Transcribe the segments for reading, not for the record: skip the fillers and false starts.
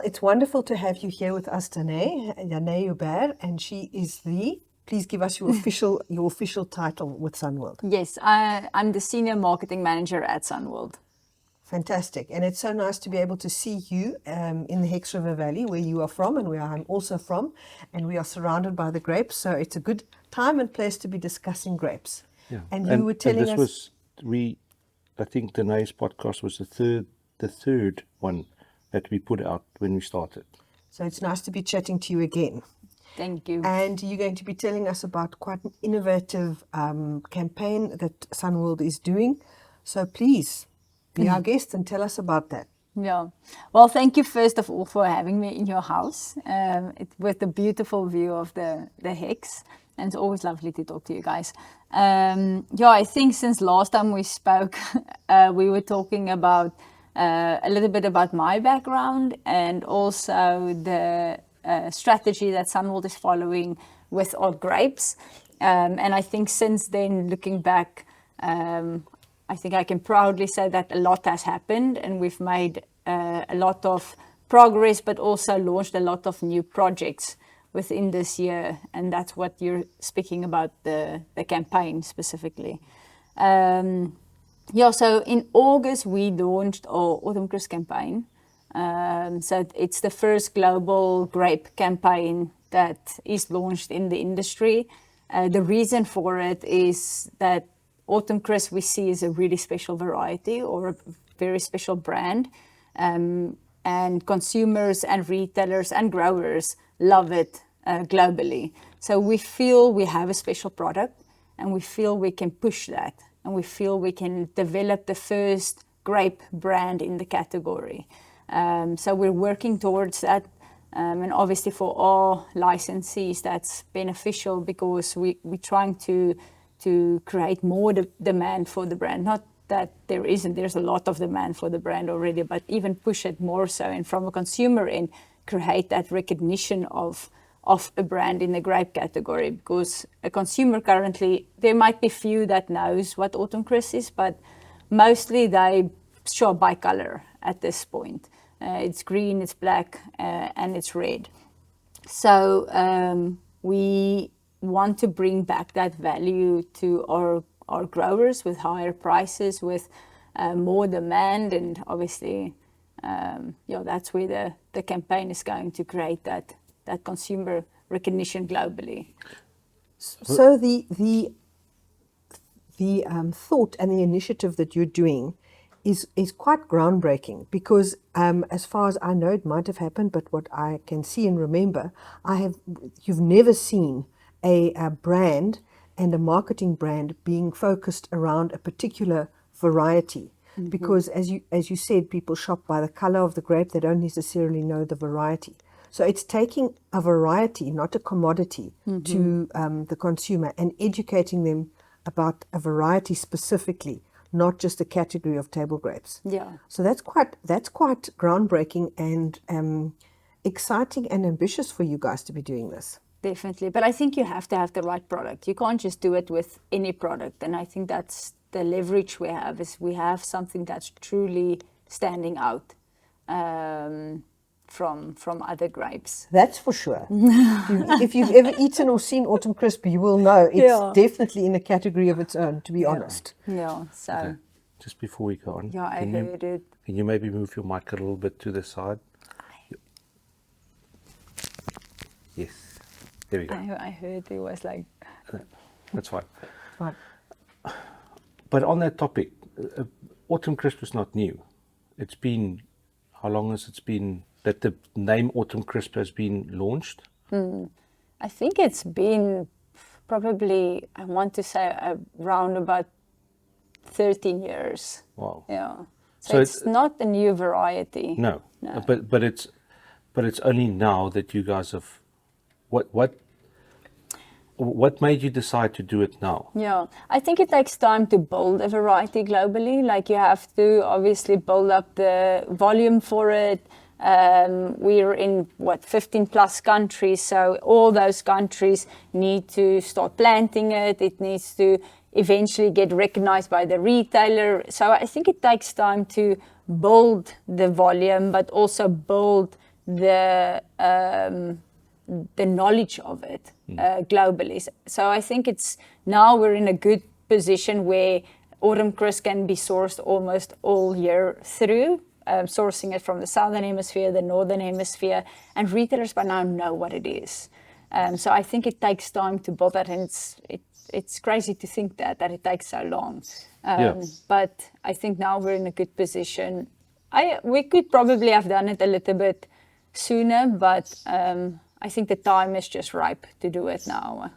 Well, it's wonderful to have you here with us, Dané Joubert, and she is please give us your official title with Sunworld. Yes, I'm the Senior Marketing Manager at Sunworld. Fantastic. And it's so nice to be able to see you in the Hex River Valley, where you are from and where I'm also from. And we are surrounded by the grapes. So it's a good time and place to be discussing grapes. Yeah. And you were telling us... I think Dané's podcast was the third one that we put out when we started. So it's nice to be chatting to you again. Thank you. And you're going to be telling us about quite an innovative campaign that Sunworld is doing. So please... be our guest and tell us about that. Yeah. Well, thank you first of all for having me in your house with the beautiful view of the Hex. And it's always lovely to talk to you guys. I think since last time we spoke, we were talking about a little bit about my background and also the strategy that Sunworld is following with our grapes. And I think since then, looking back, I think I can proudly say that a lot has happened and we've made a lot of progress, but also launched a lot of new projects within this year. And that's what you're speaking about, the campaign specifically. So in August, we launched our AUTUMNCRISP campaign. So it's the first global grape campaign that is launched in the industry. The reason for it is that AUTUMNCRISP we see is a really special variety or a very special brand, and consumers and retailers and growers love it globally. So we feel we have a special product and we feel we can push that and we feel we can develop the first grape brand in the category. So we're working towards that. And obviously for all licensees that's beneficial because we're trying to create more demand for the brand. Not that there isn't, there's a lot of demand for the brand already, but even push it more so. And from a consumer end, create that recognition of a brand in the grape category. Because a consumer currently, there might be few that knows what AUTUMNCRISP is, but mostly they shop by color at this point. It's green, it's black, and it's red. So we want to bring back that value to our growers with higher prices, with more demand, and obviously, that's where the campaign is going to create that consumer recognition globally. So the thought and the initiative that you're doing is quite groundbreaking because as far as I know, it might have happened, but what I can see and remember, you've never seen a brand and a marketing brand being focused around a particular variety. Mm-hmm. Because as you said, people shop by the color of the grape, they don't necessarily know the variety. So it's taking a variety, not a commodity, mm-hmm. to the consumer and educating them about a variety specifically, not just a category of table grapes. Yeah. So that's quite groundbreaking and exciting and ambitious for you guys to be doing this. Definitely. But I think you have to have the right product. You can't just do it with any product. And I think that's the leverage we have, is we have something that's truly standing out from other grapes. That's for sure. If you've ever eaten or seen AUTUMNCRISP, you will know it's definitely in a category of its own, to be honest. Yeah, so... Okay. Just before we go on, I heard it. Can you maybe move your mic a little bit to the side? Yes. There we go. I heard it was like... That's fine. Fine. But on that topic, AUTUMNCRISP is not new. It's been, how long has it been that the name AUTUMNCRISP has been launched? I think it's been probably, I want to say around about 13 years. Wow. Yeah. So it's not a new variety. No. But it's only now that you guys have... What made you decide to do it now? Yeah, I think it takes time to build a variety globally. Like you have to obviously build up the volume for it. We're in 15 plus countries, so all those countries need to start planting it. It needs to eventually get recognized by the retailer. So I think it takes time to build the volume, but also build the knowledge of it globally. So I think now we're in a good position where AUTUMNCRISP can be sourced almost all year through, sourcing it from the southern hemisphere, the northern hemisphere, and retailers by now know what it is. So I think it takes time to build that, and it's crazy to think that it takes so long. But I think now we're in a good position. We could probably have done it a little bit sooner, but I think the time is just ripe to do it now,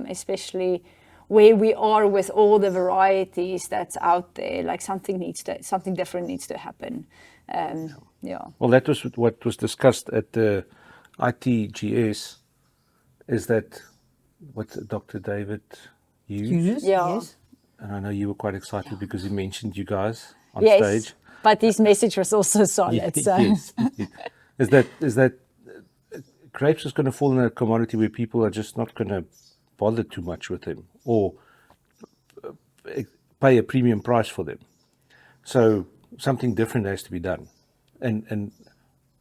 especially where we are with all the varieties that's out there. Like something different needs to happen. Well, that was what was discussed at the ITGS. Is that what Dr. David Hughes? Yes. And I know you were quite excited because he mentioned you guys on Yes, stage. but his message was also solid. So. Yes. Is that grapes is going to fall in a commodity where people are just not going to bother too much with them or pay a premium price for them. So something different has to be done, and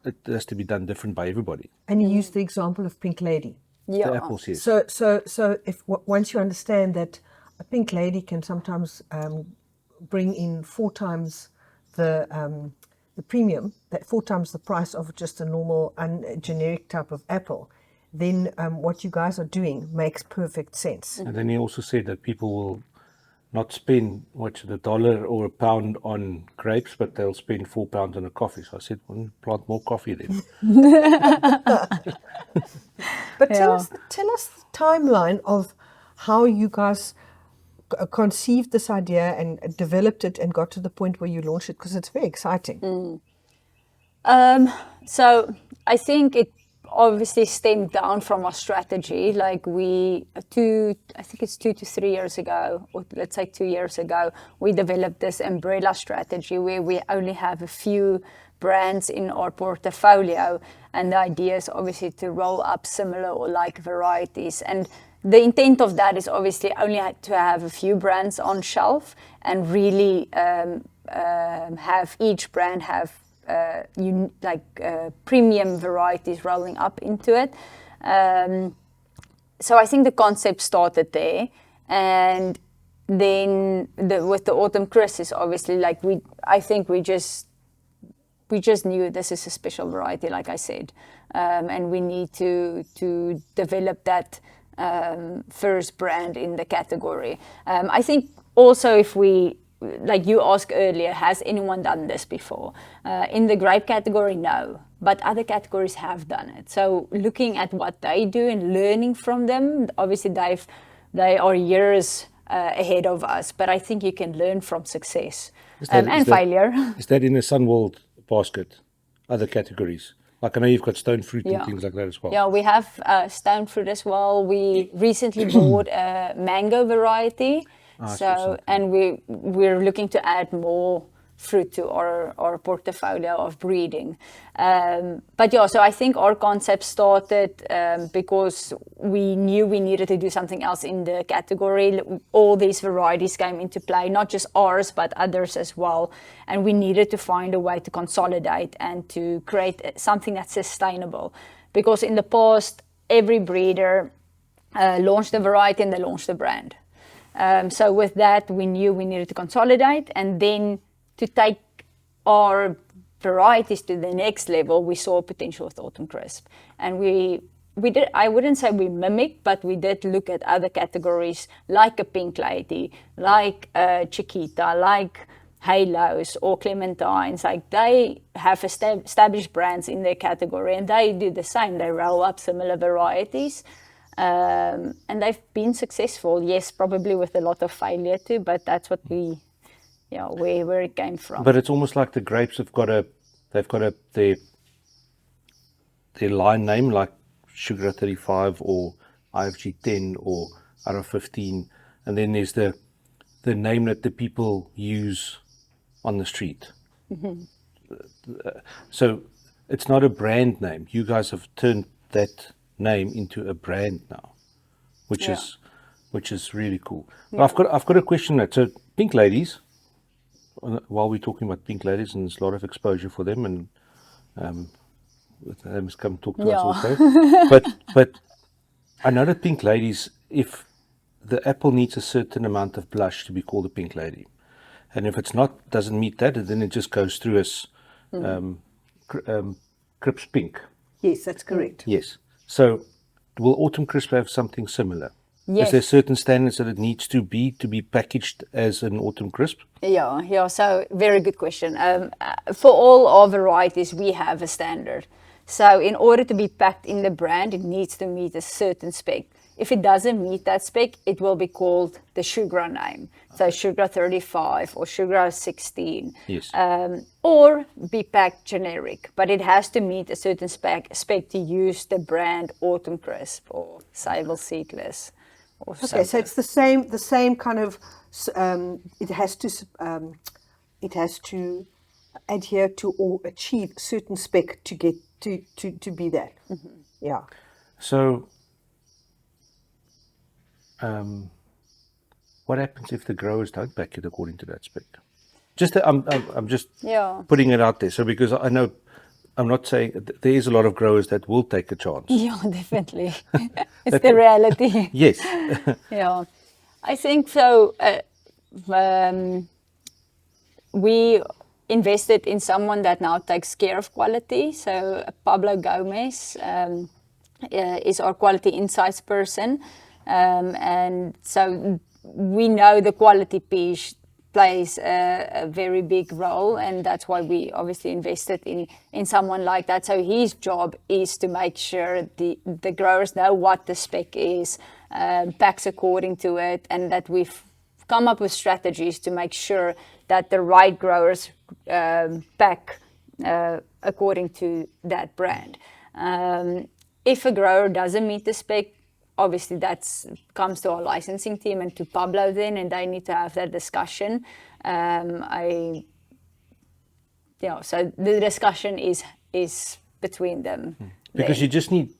it has to be done different by everybody. And you used the example of Pink Lady. The apples, yes. So if once you understand that a Pink Lady can sometimes bring in 4 times the premium, that 4 times the price of just a normal generic type of apple, then what you guys are doing makes perfect sense. And then he also said that people will not spend $1 or £1 on grapes, but they'll spend £4 on a coffee. So I said, well, plant more coffee then. But tell us the timeline of how you guys conceived this idea and developed it and got to the point where you launched it, because it's very exciting. So I think it obviously stemmed down from our strategy. Like I think it's 2 to 3 years ago, or let's say 2 years ago, we developed this umbrella strategy where we only have a few brands in our portfolio, and the idea is obviously to roll up similar or like varieties. And the intent of that is obviously only to have a few brands on shelf and really have each brand have premium varieties rolling up into it. So I think the concept started there, and then with the AUTUMNCRISP is obviously like I think we just knew this is a special variety, like I said, and we need to develop that first brand in the category. I think also if we, like you asked earlier, has anyone done this before? In the grape category, no, but other categories have done it. So looking at what they do and learning from them, obviously they are years ahead of us, but I think you can learn from success and failure. Is that in the Sunworld basket, other categories? Like I know you've got stone fruit and things like that as well. Yeah, we have stone fruit as well. We recently bought a mango variety. And we're looking to add more fruit to our portfolio of breeding. But yeah, so I think our concept started because we knew we needed to do something else in the category. All these varieties came into play, not just ours, but others as well. And we needed to find a way to consolidate and to create something that's sustainable. Because in the past, every breeder launched a variety and they launched a brand. So with that, we knew we needed to consolidate, and then to take our varieties to the next level, we saw potential with AUTUMNCRISP. And we did, I wouldn't say we mimicked, but we did look at other categories like a Pink Lady, like Chiquita, like Halos or Clementines. Like they have established brands in their category, and they do the same. They roll up similar varieties. And they've been successful, yes, probably with a lot of failure too, but that's what where it came from. But it's almost like the grapes have got their line name, like Sugar 35 or IFG 10 or RF 15, and then there's the name that the people use on the street. Mm-hmm. So it's not a brand name. You guys have turned that name into a brand now, which is really cool. Yeah. I've got a question that, so Pink Ladies, while we're talking about Pink Ladies, and there's a lot of exposure for them, and they must come talk to us Yeah. also. But I know that pink ladies, if the apple needs a certain amount of blush to be called a pink lady, and if it's not, doesn't meet that, then it just goes through as crisp pink. Yes, that's correct. Yes. So will Autumn Crisp have something similar? Yes. Is there certain standards that it needs to be packaged as an Autumn Crisp? Yeah. So very good question. For all our varieties, we have a standard. So in order to be packed in the brand, it needs to meet a certain spec. If it doesn't meet that spec, it will be called the Sugar name. So Sugar 35 or Sugar 16. Yes. Or be packed generic, but it has to meet a certain spec to use the brand Autumn Crisp or Sable Seedless. Okay, so it's the same kind of. It has to adhere to or achieve certain spec to get to be that. Mm-hmm. Yeah. So, what happens if the growers don't pack it according to that spec? I'm just putting it out there. So because I know, I'm not saying there is a lot of growers that will take a chance. Yeah, definitely. It's the reality. Yes. Yeah, I think so. We invested in someone that now takes care of quality. So Pablo Gomez is our quality insights person, and so we know the quality piece plays a very big role, and that's why we obviously invested in someone like that. So his job is to make sure the growers know what the spec is, packs according to it, and that we've come up with strategies to make sure that the right growers pack according to that brand. If a grower doesn't meet the spec, obviously that comes to our licensing team and to Pablo then, and they need to have that discussion. So the discussion is between them. Because you just need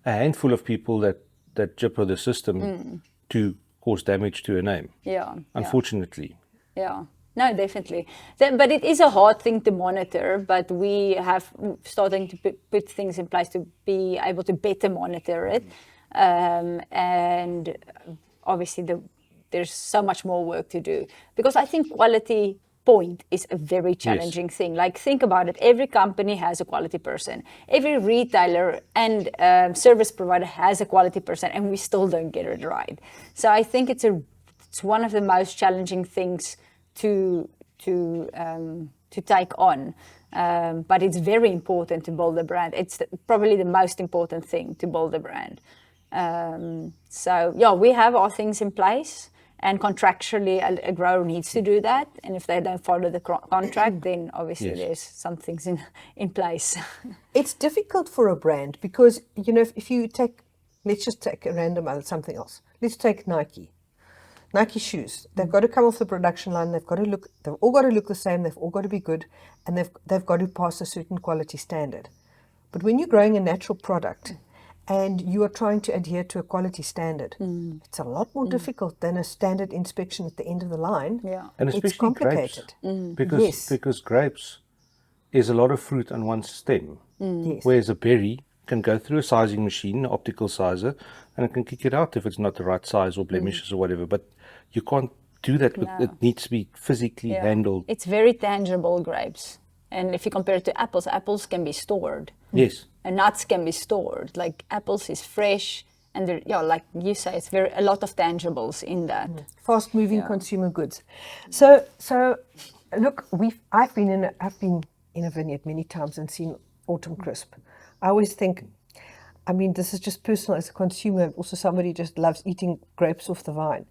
a handful of people that jipper the system to cause damage to a name. Yeah. Unfortunately. Yeah. No, definitely. But it is a hard thing to monitor, but we have starting to put things in place to be able to better monitor it. And obviously there's so much more work to do, because I think quality point is a very challenging thing. Like, think about it. Every company has a quality person. Every retailer and service provider has a quality person, and we still don't get it right. So I think it's one of the most challenging things to take on. But it's very important to build a brand. It's probably the most important thing to build a brand. We have our things in place, and contractually a grower needs to do that. And if they don't follow the contract, then obviously there's some things in place. It's difficult for a brand because, if you take, let's just take a random something else. Let's take Nike shoes. They've got to come off the production line. They've all got to look the same. They've all got to be good, and they've got to pass a certain quality standard. But when you're growing a natural product and you are trying to adhere to a quality standard, it's a lot more difficult than a standard inspection at the end of the line. Yeah. And especially it's complicated. Grapes, because grapes is a lot of fruit on one stem, whereas a berry can go through a sizing machine, an optical sizer, and it can kick it out if it's not the right size or blemishes or whatever. But you can't do that. It needs to be physically handled. It's very tangible, grapes. And if you compare it to apples can be stored. Yes. And nuts can be stored. Like, apples is fresh, and like you say, it's a lot of tangibles in that. Fast-moving consumer goods. So look, I've been in a vineyard many times and seen Autumn Crisp. I always think, this is just personal as a consumer. Also, somebody just loves eating grapes off the vine.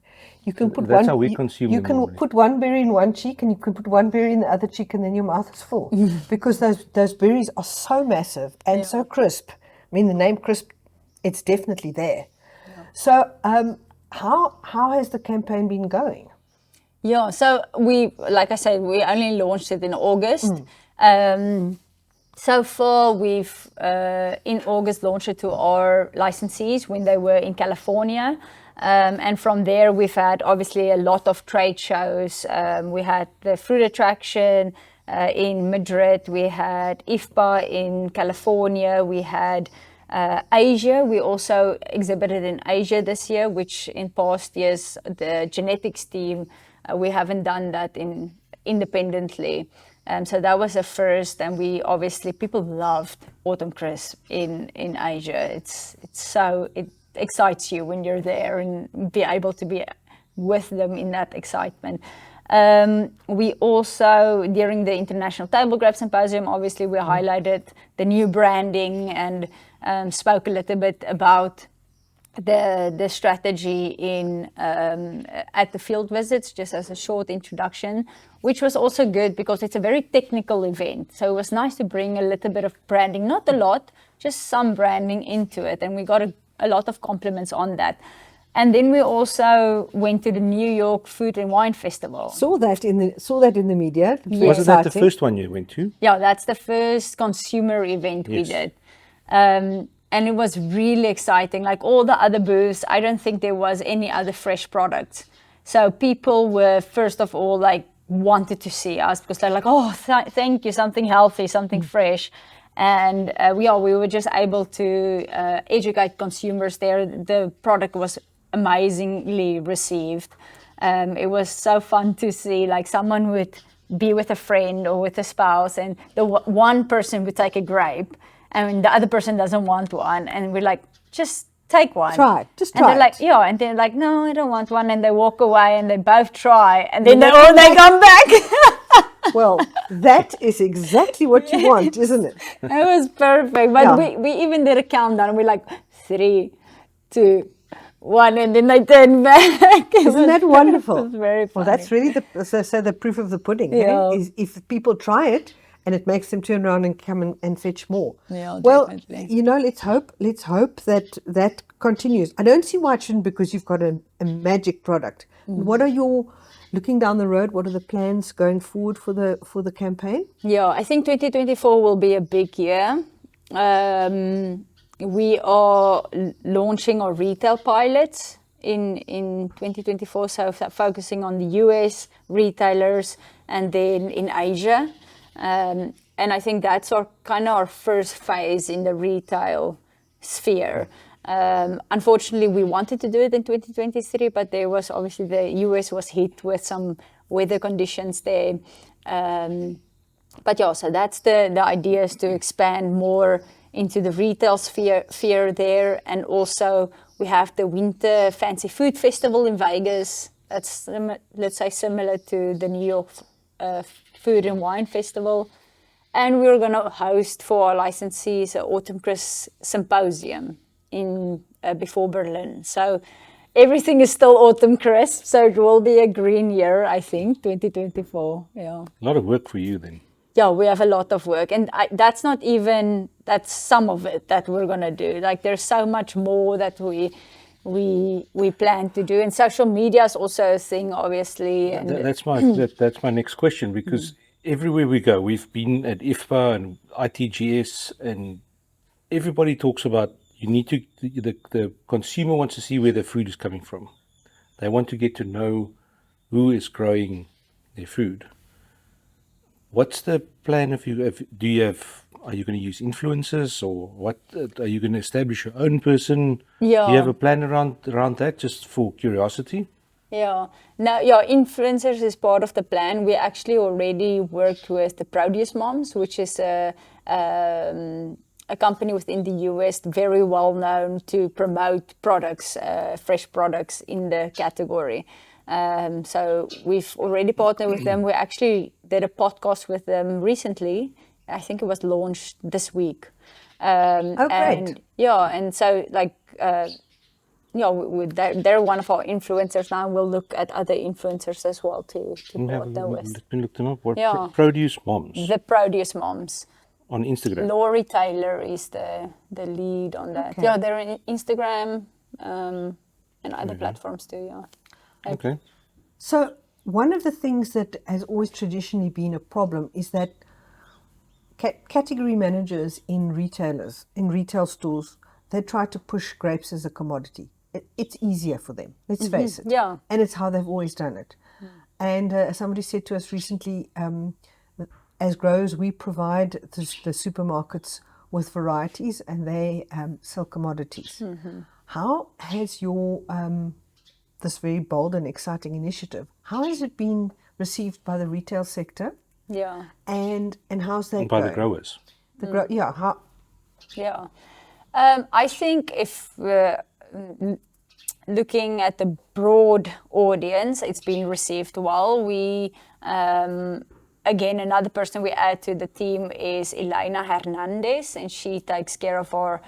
You can put That's how we consume You them can normally. put one berry in one cheek, and you can put one berry in the other cheek, and then your mouth is full because those berries are so massive and so crisp. The name crisp, it's definitely there. Yeah. So, how has the campaign been going? Yeah, so like I said, we only launched it in August. So far, we've in August launched it to our licensees when they were in California. And from there, we've had obviously a lot of trade shows. We had the fruit attraction, in Madrid, we had IFPA in California, we had Asia. We also exhibited in Asia this year, which in past years, the genetics team, we haven't done that independently. So that was a first, and we obviously, people loved AUTUMNCRISP in Asia. It excites you when you're there and be able to be with them in that excitement. We also, during the International Table Grape Symposium, obviously we highlighted the new branding and spoke a little bit about the strategy at the field visits, just as a short introduction, which was also good because it's a very technical event. So it was nice to bring a little bit of branding, not a lot, just some branding into it. And we got a lot of compliments on that. And then we also went to the New York Food and Wine Festival. Saw that in the media. Yes. Wasn't that the first one you went to? Yeah, that's the first consumer event we did. And it was really exciting. Like all the other booths, I don't think there was any other fresh products. So people were, first of all, like wanted to see us because they're like, oh, thank you, something healthy, something fresh. And we were just able to educate consumers there. The product was amazingly received. It was so fun to see, like someone would be with a friend or with a spouse, and the one person would take a grape and the other person doesn't want one, and we're like, just take one. Try it. Just try and they're like, it. yeah, and they're like, no, I don't want one, and they walk away and they both try, and then they come back. Well, that is exactly what you want, isn't it? It was perfect. But we even did a countdown. We're like 3, 2, 1, and then they turn back. Isn't that wonderful? It was very funny. Well, that's really the proof of the pudding. Yeah. Is if people try it and it makes them turn around and come and fetch more. Yeah, well, definitely. Let's hope that continues. I don't see why it shouldn't, because you've got a magic product. What are your, looking down the road, what are the plans going forward for the campaign? Yeah, I think 2024 will be a big year. We are launching our retail pilots in 2024, so focusing on the US retailers and then in Asia. And I think that's our first phase in the retail sphere. Unfortunately, we wanted to do it in 2023, but there was obviously the US was hit with some weather conditions there. But yeah, so that's the idea, is to expand more into the retail sphere there. And also we have the Winter Fancy Food Festival in Vegas. That's, let's say, similar to the New York Food and Wine Festival. And we're going to host for our licensees an AUTUMNCRISP symposium before Berlin. So everything is still AUTUMNCRISP. So it will be a green year, I think, 2024. Yeah. A lot of work for you then. Yeah, we have a lot of work, and that's some of it that we're gonna do. Like, there's so much more that we plan to do, and social media is also a thing, obviously. And that's my next question, because everywhere we go, we've been at IFPA and ITGS, and everybody talks about the consumer wants to see where their food is coming from. They want to get to know who is growing their food. What's the plan? Are you going to use influencers, or what? Are you going to establish your own person? Yeah. Do you have a plan around that, just for curiosity? Yeah. Now, influencers is part of the plan. We actually already worked with the Produce Moms, which is a company within the US, very well known to promote products, fresh products in the category. So we've already partnered with them. We actually did a podcast with them recently. I think it was launched this week. Great. And so they're one of our influencers now. We'll look at other influencers as well to partner with. Let me look them up. Produce Moms. The Produce Moms. On Instagram. Laurie Taylor is the lead on that. Okay. Yeah, they're on Instagram and other platforms too, yeah. Okay. So one of the things that has always traditionally been a problem is that category managers in retail stores, they try to push grapes as a commodity. It's easier for them, let's face it. Yeah. And it's how they've always done it. And somebody said to us recently, as growers, we provide the supermarkets with varieties, and they sell commodities. How has your this very bold and exciting initiative, how has it been received by the retail sector? Yeah. And how's that And by the going? growers. How? Yeah. I think if looking at the broad audience, it's been received well. We, again, another person we add to the team is Elena Hernandez, and she takes care of our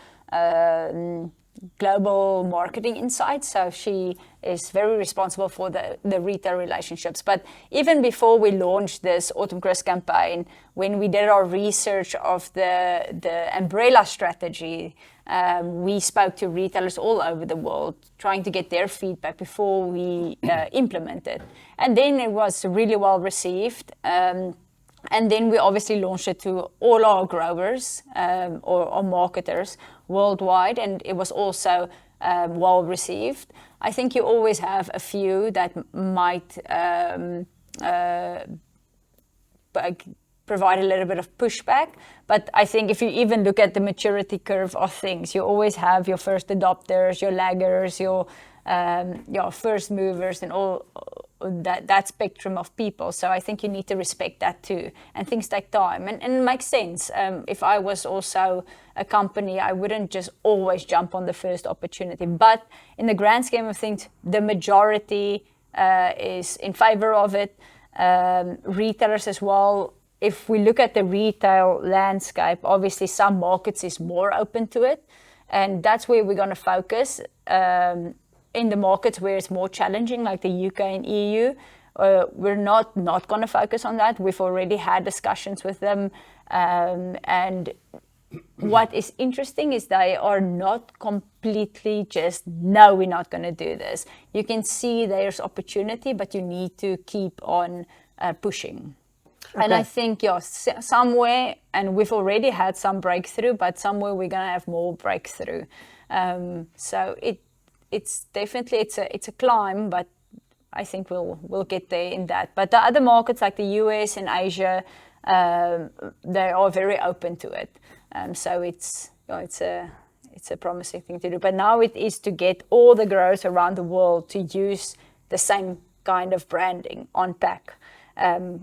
global marketing insights. So she is very responsible for the retail relationships. But even before we launched this AUTUMNCRISP campaign, when we did our research of the umbrella strategy, we spoke to retailers all over the world, trying to get their feedback before we implemented. And then it was really well received. And then we obviously launched it to all our growers or marketers worldwide, and it was also well received. I think you always have a few that might provide a little bit of pushback, but I think if you even look at the maturity curve of things, you always have your first adopters, your laggers, your first movers, and all that spectrum of people. So I think you need to respect that too, and things take time, and it makes sense. If I was also a company, I wouldn't just always jump on the first opportunity, but in the grand scheme of things, the majority is in favor of it. Retailers as well. If we look at the retail landscape, obviously some markets is more open to it, and that's where we're going to focus. In the markets where it's more challenging, like the UK and EU, we're not going to focus on that. We've already had discussions with them, and what is interesting is they are not completely just, no, we're not going to do this. You can see there's opportunity, but you need to keep on pushing. Okay. And I think, somewhere, and we've already had some breakthrough, but somewhere we're going to have more breakthrough. So it's definitely, it's a climb, but I think we'll get there in that. But the other markets like the US and Asia, they are very open to it. So it's a promising thing to do. But now it is to get all the growers around the world to use the same kind of branding on pack.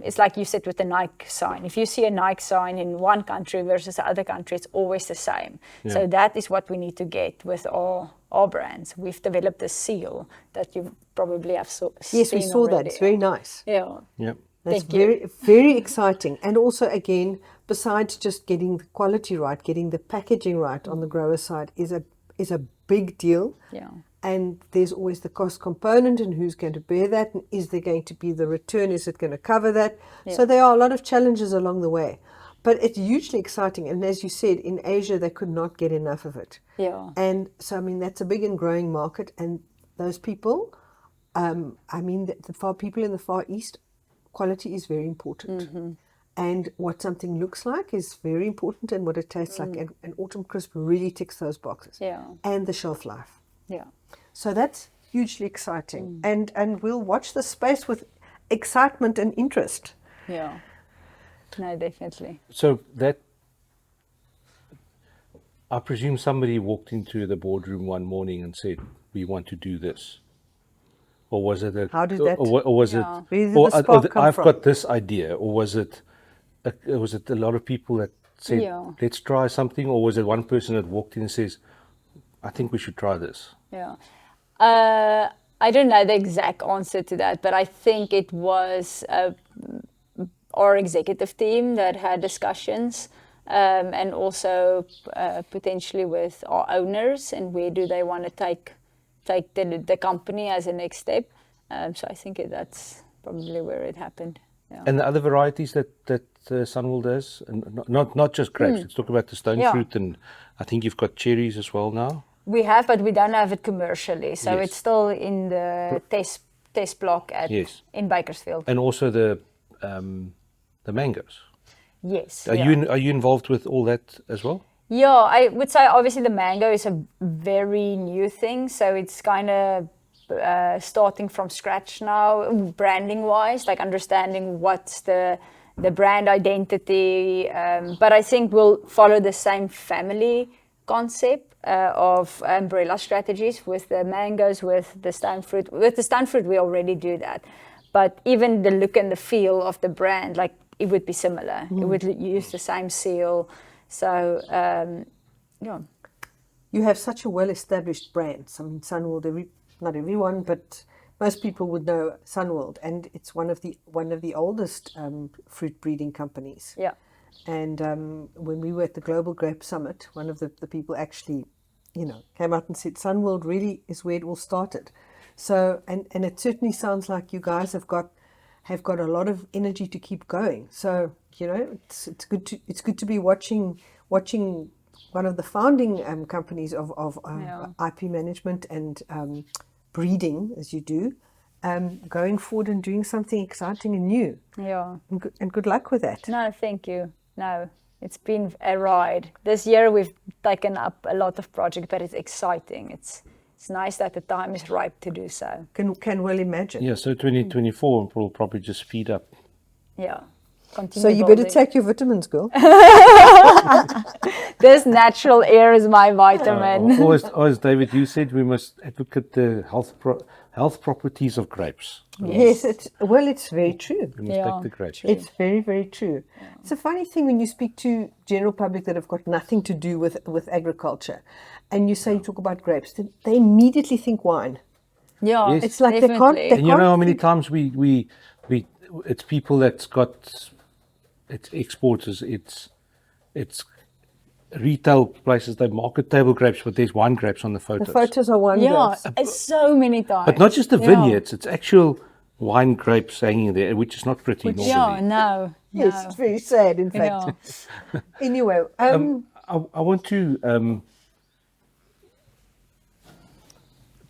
It's like you said with the Nike sign. If you see a Nike sign in one country versus the other country, it's always the same. Yeah. So that is what we need to get with our brands. We've developed a seal that you probably have seen. Yes, we saw already. That. It's very nice. Yeah. Yep. That's very exciting. And also, again, besides just getting the quality right, getting the packaging right on the grower side is a big deal. Yeah. And there's always the cost component, and who's going to bear that, and is there going to be the return, is it going to cover that? Yeah. So there are a lot of challenges along the way, but it's hugely exciting. And as you said, in Asia they could not get enough of it. Yeah. And so I mean that's a big and growing market, and those people, the people in the Far East, quality is very important. Mm-hmm. And what something looks like is very important, and what it tastes like. And AUTUMNCRISP really ticks those boxes. Yeah. And the shelf life. Yeah. So that's hugely exciting. And we'll watch the space with excitement and interest. Yeah. No, definitely. So that, I presume somebody walked into the boardroom one morning and said, we want to do this. Or was it how did that? Or was it? Where did the spark come I've from? got this idea. Or was it a lot of people that said, let's try something? Or was it one person that walked in and says, I think we should try this? Yeah. I don't know the exact answer to that, but I think it was our executive team that had discussions, and also potentially with our owners, and where do they want to take the company as a next step. So I think that's probably where it happened. Yeah. And the other varieties that Sunworld does, and not just grapes. Let's talk about the stone fruit, and I think you've got cherries as well now. We have, but we don't have it commercially, so it's still in the test block in Bakersfield. And also the mangoes. Yes. Are you involved with all that as well? Yeah, I would say obviously the mango is a very new thing, so it's kind of starting from scratch now, branding wise, like understanding what's the the brand identity. But I think we'll follow the same family concept of umbrella strategies with the mangoes, with the stone fruit. With the stone fruit, we already do that. But even the look and the feel of the brand, like it would be similar. It would use the same seal. So, yeah. You have such a well-established brand. I mean, Sunworld, not everyone, but most people would know Sunworld, and it's one of the oldest fruit breeding companies. Yeah. And when we were at the Global Grape Summit, one of the people actually, came out and said, Sunworld really is where it all started. So, and it certainly sounds like you guys have got a lot of energy to keep going. So, it's good to be watching one of the founding companies of IP management and breeding, as you do, going forward and doing something exciting and new. Yeah. And good luck with that. No, thank you. No, it's been a ride. This year we've taken up a lot of projects, but it's exciting. It's nice that the time is ripe to do so. Can well imagine. Yeah, so 2024 will probably just speed up. Yeah. Continue So you building. better take your vitamins, girl. This natural air is my vitamin. Always, David, you said we must advocate the health properties of grapes. Yes, it's very true. We must take the grapes. It's very, very true. Yeah. It's a funny thing when you speak to general public that have got nothing to do with agriculture, and you talk about grapes, they immediately think wine. Yeah, Yes. It's like definitely. they can't. And you know how many times we it's people that's got, it's exporters, it's retail places, they market table grapes, but there's wine grapes on the photos. The photos are wine Yeah, grapes. it's so many times. But not just the vineyards, it's actual wine grapes hanging there, which is not pretty normally. Yeah, no. Yes, it's very sad, in fact. Yeah. Anyway, I want to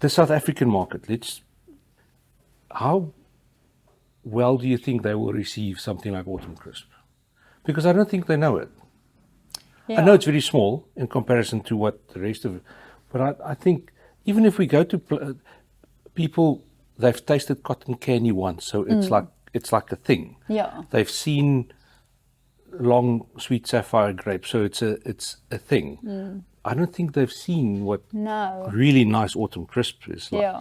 the South African market. How well do you think they will receive something like AUTUMNCRISP? Because I don't think they know it. Yeah. I know it's very small in comparison to what the rest of it, but I think even if we go to people, they've tasted cotton candy once, so it's like a thing. Yeah. They've seen long sweet sapphire grapes, so it's a thing. I don't think they've seen what really nice AUTUMNCRISP is like.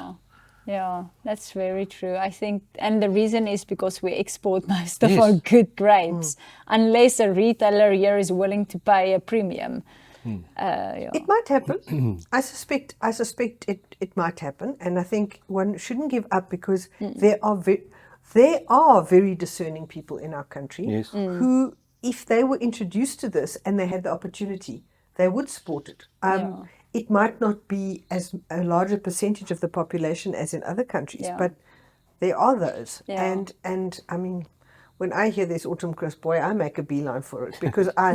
Yeah, that's very true. I think, and the reason is because we export most of Yes. our good grapes, unless a retailer here is willing to pay a premium. Yeah. it might happen. I suspect it might happen, and I think one shouldn't give up because there are very discerning people in our country Yes. who, if they were introduced to this and they had the opportunity, they would support it. It might not be as a larger percentage of the population as in other countries, but there are those. Yeah. And I mean, when I hear this AUTUMNCRISP, boy, I make a beeline for it because I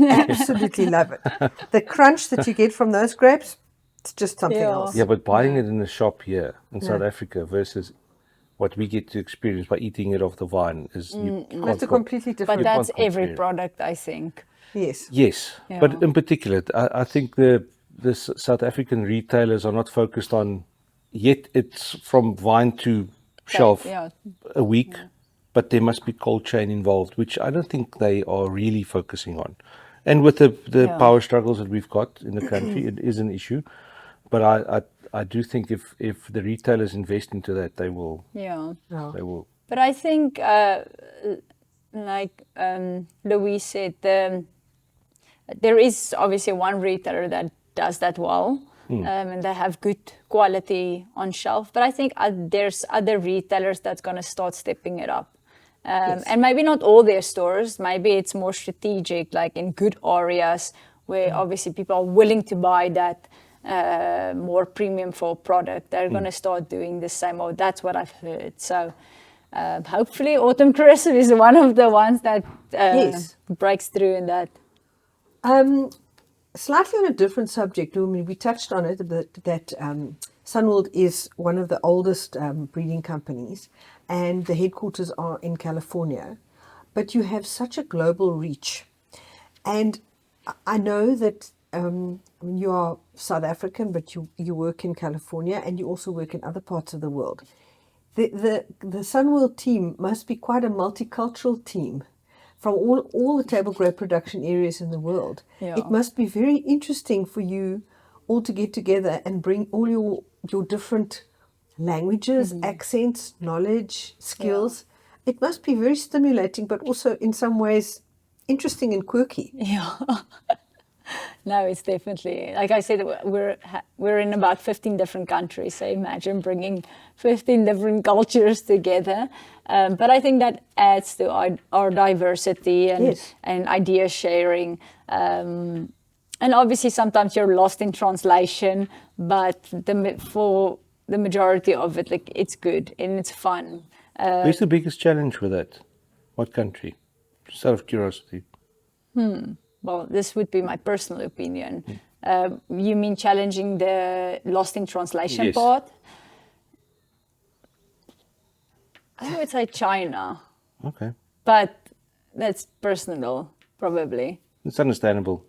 absolutely love it. The crunch that you get from those grapes, it's just something else. Yeah, but buying it in the shop here in South Africa versus what we get to experience by eating it off the vine is That's a completely different. But that's can't every compare. product, I think. Yes. Yes, Yeah. but in particular, I think the South African retailers are not focused on yet. It's from vine to shelf a week, but there must be cold chain involved, which I don't think they are really focusing on. And with the power struggles that we've got in the country, it is an issue. But I do think if the retailers invest into that, they will. Yeah. They will. But I think, like Louise said, there is obviously one retailer that does that well, and they have good quality on shelf. But I think there's other retailers that's going to start stepping it up. And maybe not all their stores, maybe it's more strategic, like in good areas where obviously people are willing to buy that more premium for product. They're going to start doing the same, or that's what I've heard. So hopefully AUTUMNCRISP is one of the ones that breaks through in that. Slightly on a different subject, I mean, we touched on it, that Sunworld is one of the oldest breeding companies, and the headquarters are in California. But you have such a global reach. And I know that you are South African, but you work in California, and you also work in other parts of the world. The Sunworld team must be quite a multicultural team. from all the table grape production areas in the world. Yeah. It must be very interesting for you all to get together and bring all your different languages, accents, knowledge, skills. It must be very stimulating, but also in some ways interesting and quirky. Yeah. No, it's definitely, like I said, we're in about 15 different countries. So imagine bringing 15 different cultures together. But I think that adds to our diversity and idea sharing. And obviously sometimes you're lost in translation, but for the majority of it, like, it's good and it's fun. Where's the biggest challenge with that? What country? Just out of curiosity. Well, this would be my personal opinion. You mean challenging the lost in translation part? I would say China. Okay. But that's personal, probably. It's understandable.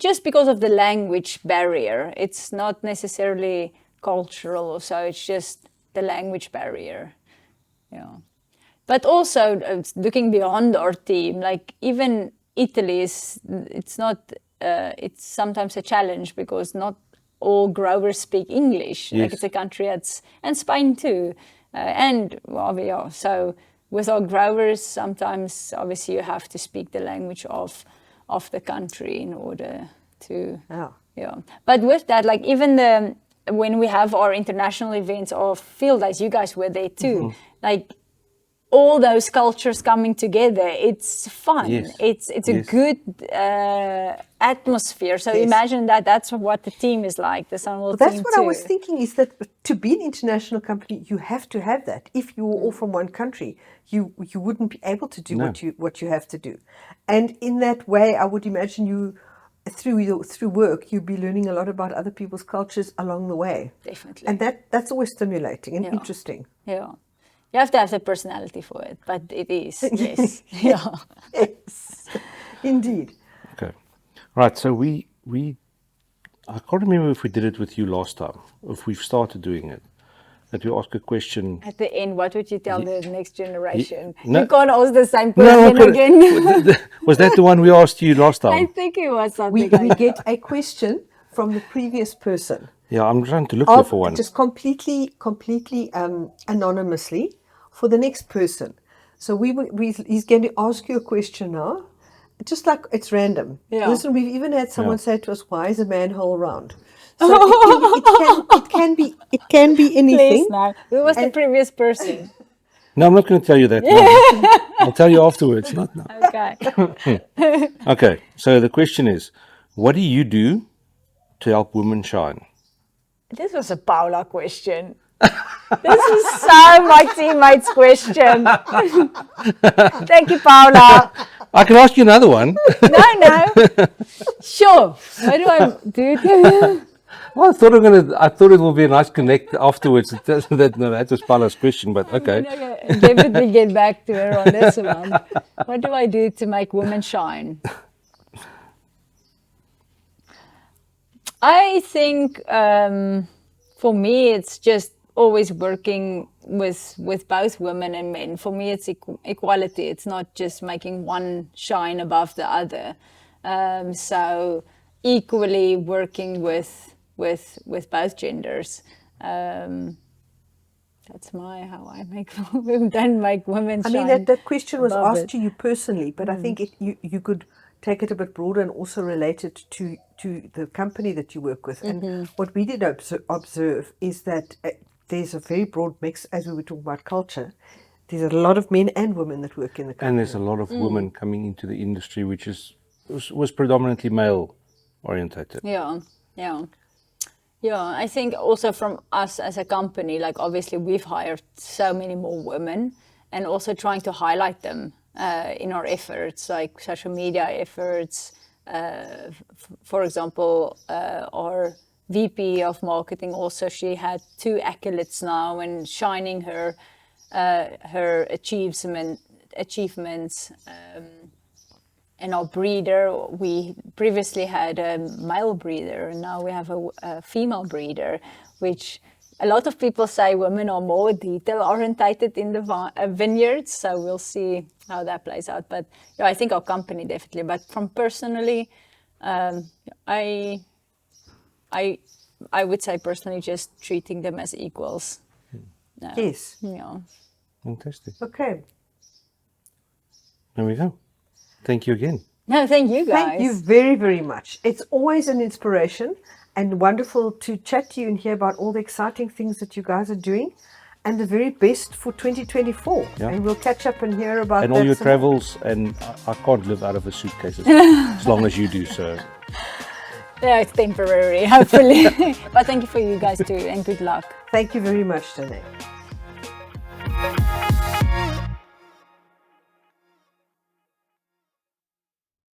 Just because of the language barrier. It's not necessarily cultural or so, it's just the language barrier. Yeah. But also looking beyond our team, like even Italy it's sometimes a challenge because not all growers speak English. Yes. Like it's a country and Spain too. So with our growers, sometimes obviously you have to speak the language of the country in order to, But with that, like even when we have our international events or field days, you guys were there too, like all those cultures coming together, it's fun. Yes. It's a good atmosphere. So imagine that's what the team is like, the Sunworld team That's what I was thinking, is that to be an international company, you have to have that. If you were all from one country, you wouldn't be able to do what you have to do. And in that way, I would imagine you, through work, you'd be learning a lot about other people's cultures along the way. Definitely. And that's always stimulating and interesting. Yeah. You have to have the personality for it, but it is, yes. Yes, indeed. Okay. Right, so I can't remember if we did it with you last time, if we've started doing it, that we ask a question. At the end, what would you tell the next generation? No. You can't ask the same question again. Was that the one we asked you last time? I think it was We something like get a question from the previous person. Yeah, I'm trying to look here for one. Just completely anonymously for the next person. So he's going to ask you a question now, just like it's random. Yeah. Listen, we've even had someone say to us, "Why is a manhole round?" So it can be anything. Please, now. Who was the previous person? No, I'm not going to tell you that now. I'll tell you afterwards, not now. Okay. Okay, so the question is, what do you do to help women shine? This was a Paula question. This is so my teammate's question. Thank you, Paula. I can ask you another one. No. Sure. What do I do? Well, I thought it would be a nice connect afterwards. That was Paula's question, but okay. Definitely get back to her on this one. What do I do to make women shine? I think for me, it's just always working with both women and men. For me, it's equality. It's not just making one shine above the other. So equally working with both genders. That's how I don't make women shine. I mean, that question was asked it. to you personally, but I think you could take it a bit broader and also relate it to the company that you work with. And what we did observe is that there's a very broad mix, as we were talking about culture. There's a lot of men and women that work in the company. And there's a lot of women coming into the industry, which was predominantly male orientated. Yeah. I think also from us as a company, like obviously we've hired so many more women, and also trying to highlight them in our efforts, like social media efforts. For example, our VP of marketing also, she had 2 accolades now, and shining her achievements. And our breeder, we previously had a male breeder, and now we have a female breeder, which a lot of people say women are more detail orientated in the vineyards, so we'll see how that plays out. But yeah, I think our company definitely. But from personally, I would say personally just treating them as equals. Yes. Yeah. Fantastic. Okay. There we go. Thank you again. No, thank you guys. Thank you very, very much. It's always an inspiration and wonderful to chat to you and hear about all the exciting things that you guys are doing, and the very best for 2024. Yeah. And we'll catch up and hear about And that all your some more. travels, and I can't live out of a suitcase as long as you do so. Yeah, it's temporary, hopefully. But thank you for you guys too, and good luck. Thank you very much, Dané.